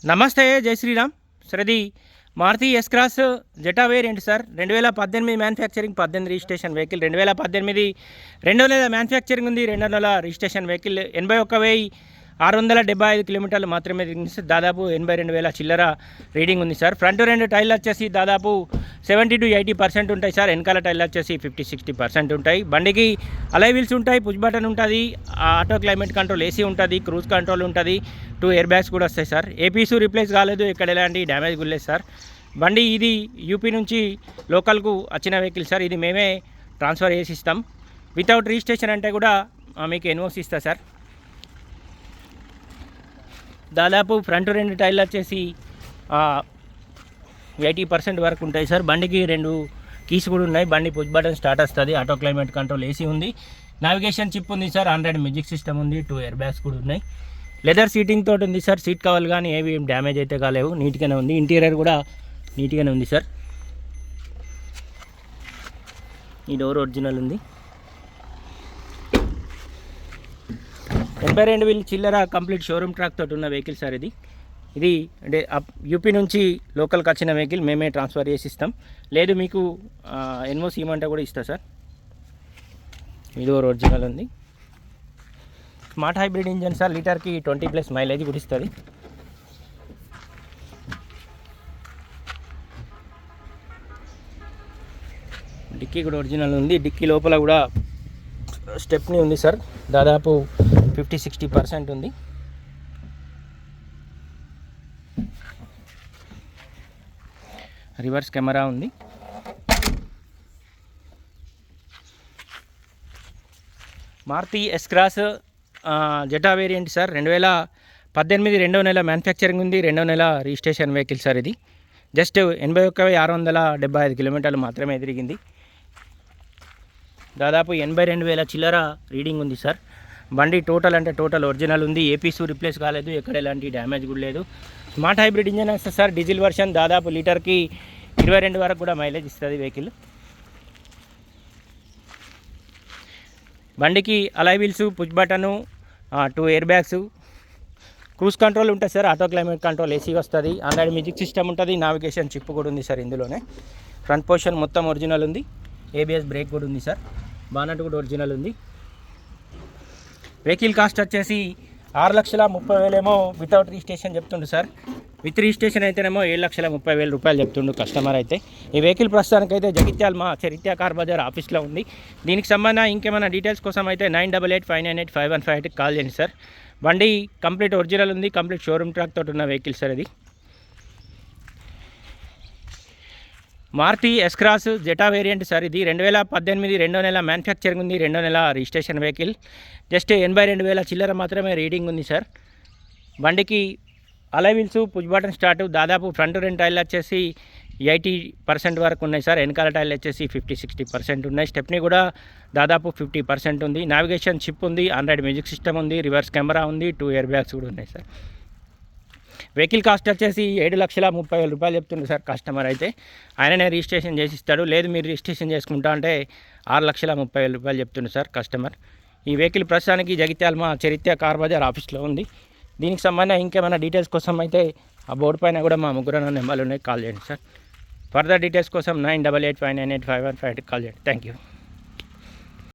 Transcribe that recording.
నమస్తే, జై శ్రీరామ్. సార్ ఇది Maruti S Cross Zeta variant sir. 2018 manufacturing, 18 registration vehicle. 2018 రెండో నెల మ్యానుఫ్యాక్చరింగ్ ఉంది, రెండో నెల రిజిస్ట్రేషన్ వెహికల్. 81,675 కిలోమీటర్లు మాత్రమే తిరిగింది సార్. దాదాపు 82,000 చిల్లర రీడింగ్ ఉంది సార్. ఫ్రంట్ రెండు టైర్లు వచ్చేసి దాదాపు 70 to 80% ఉంటాయి సార్. వెనకాల టైర్లు వచ్చేసి 50-60% ఉంటాయి. బండికి అలై వీల్స్ ఉంటాయి, పుష్ బటన్ ఉంటుంది, ఆటో క్లైమేట్ కంట్రోల్ ఏసీ ఉంటుంది, క్రూజ్ కంట్రోల్ ఉంటుంది, 2 ఎయిర్ బ్యాగ్స్ కూడా వస్తాయి సార్. ఏపీసు రీప్లేస్ కాలేదు, ఇక్కడ ఎలాంటి డ్యామేజ్ కూడా లేదు సార్. బండి ఇది యూపీ నుంచి లోకల్కు వచ్చిన వెహికల్ సార్. ఇది మేమే ట్రాన్స్ఫర్ చేసి ఇస్తాం. వితౌట్ రిజిస్ట్రేషన్ అంటే కూడా మీకు ఎన్ఓసి ఇస్తా సార్. దాదాపు ఫ్రంట్ రెండు టైర్లు వచ్చేసి 80% వరకు ఉంటాయి సార్. బండికి 2 కీస్ కూడా ఉన్నాయి. బండి పుష్ బటన్ స్టార్ట్ వస్తుంది, ఆటో క్లైమేట్ కంట్రోల్ ఏసీ ఉంది, నావిగేషన్ చిప్ ఉంది సార్, ఆండ్రాయిడ్ మ్యూజిక్ సిస్టమ్ ఉంది, 2 ఎయిర్ బ్యాగ్స్ కూడా ఉన్నాయి. లెదర్ సీటింగ్ తోటి ఉంది సార్. సీట్ కవర్లు కానీ ఏవి డ్యామేజ్ అయితే కాలేవు, నీట్గానే ఉంది. ఇంటీరియర్ కూడా నీట్గానే ఉంది సార్. ఈ డోర్ ఒరిజినల్ ఉంది. 82,000 చిల్లర కంప్లీట్ షోరూమ్ ట్రాక్ తోటి ఉన్న వెహికల్ సార్. ఇది అంటే యూపీ నుంచి లోకల్కి వచ్చిన వెహికల్ మేమే ట్రాన్స్ఫర్ చేసి ఇస్తాం. లేదు మీకు ఎన్ఓసి ఇవ్వమంటే కూడా ఇస్తా సార్. ఇది ఒరిజినల్ ఉంది. Smart hybrid engine sir. లీటర్కి 20+ మైలేజ్ కూడా ఇస్తుంది. డిక్కీ కూడా ఒరిజినల్ ఉంది. డిక్కీ లోపల కూడా స్టెప్నీ ఉంది సార్. దాదాపు 50-60% ఉంది. రివర్స్ కెమెరా ఉంది. Maruti S Cross Zeta variant sir. 2018 రెండో నెల మ్యానుఫ్యాక్చరింగ్ ఉంది, రెండో నెల రిజిస్ట్రేషన్ వెహికల్ సార్. ఇది జస్ట్ 81,675 కిలోమీటర్లు మాత్రమే తిరిగింది. దాదాపు 82,000 చిల్లర రీడింగ్ ఉంది సార్. బండి టోటల్ అంటే టోటల్ ఒరిజినల్ ఉంది. ఏపీసు రిప్లేస్ కాలేదు, ఎక్కడ ఎలాంటి డ్యామేజ్ కూడా లేదు. స్మార్ట్ హైబ్రిడ్ ఇంజన్ వస్తుంది సార్. Diesel version. దాదాపు లీటర్కి 22 వరకు కూడా మైలేజ్ ఇస్తుంది వెహికల్. బండికి alloy wheels, push button, 2 air bags, cruise control ఉంటుంది sir, auto climate control AC వస్తుంది, ఆండ్రాయిడ్ మ్యూజిక్ సిస్టమ్ ఉంటుంది, నావిగేషన్ చిప్ కూడా ఉంది సార్ ఇందులోనే. ఫ్రంట్ పొజిషన్ మొత్తం ఒరిజినల్ ఉంది. ఏబిఎస్ బ్రేక్ కూడా ఉంది సార్. బానట్ కూడా ఒరిజినల్ ఉంది. వెహికల్ కాస్ట్ వచ్చేసి 6,30,000 ఏమో వితౌట్ రిజిస్ట్రేషన్ చెప్తుండు సార్. విత్ రిజిస్ట్రేషన్ అయితేనేమో 7,30,000 రూపాయలు చెప్తుండు కస్టమర్ అయితే. ఈ వెహికల్ ప్రస్తుతానికైతే జగిత్యాల మా చరిత్ర కార్ బజార్ ఆఫీస్లో ఉంది. దీనికి సంబంధించిన ఇంకేమైనా డీటెయిల్స్ కోసం అయితే 9885985158 కాల్ చేయండి సార్. బండి కంప్లీట్ ఒరిజినల్ ఉంది, కంప్లీట్ షోరూమ్ ట్రాక్ తోటి ఉన్న వెహికల్ సార్. ఇది Maruti S Cross Zeta variant sir. ఇది 2018 రెండో నెల మ్యానుఫ్యాక్చరింగ్ ఉంది, రెండో నెల రిజిస్ట్రేషన్ వెహికల్. జస్ట్ 82,000 చిల్లర మాత్రమే రీడింగ్ ఉంది సార్. బండికి alloy wheels, push button start. దాదాపు ఫ్రంట్ రెండు టైర్లు వచ్చేసి 80% వరకు ఉన్నాయి సార్. వెనకాల టైర్లు వచ్చేసి 50-60% ఉన్నాయి. స్టెప్నీ కూడా దాదాపు 50% ఉంది. నావిగేషన్ చిప్ ఉంది, ఆండ్రాయిడ్ మ్యూజిక్ సిస్టమ్ ఉంది, రివర్స్ కెమెరా ఉంది, 2 ఎయిర్ బ్యాగ్స్ కూడా ఉన్నాయి సార్. వెహికల్ కాస్ట్ వచ్చేసి 7,30,000 రూపాయలు చెప్తుంది సార్ కస్టమర్ అయితే. ఆయననే రిజిస్ట్రేషన్ చేసి ఇస్తాడు. లేదు మీరు రిజిస్ట్రేషన్ చేసుకుంటా అంటే 6,30,000 రూపాయలు చెప్తుంది సార్ కస్టమర్. ఈ వెహికల్ ప్రస్తుతానికి జగిత్యాల మా చరిత్ర కార్ బజార్ ఆఫీస్లో ఉంది. దీనికి సంబంధించిన ఇంకేమైనా డీటెయిల్స్ కోసం అయితే ఆ బోర్డు పైన కూడా మా ముగ్గురు నెంబర్లు ఉన్నాయి, కాల్ చేయండి సార్. ఫర్దర్ డీటెయిల్స్ కోసం 9885985158 కాల్ చేయండి. Thank you.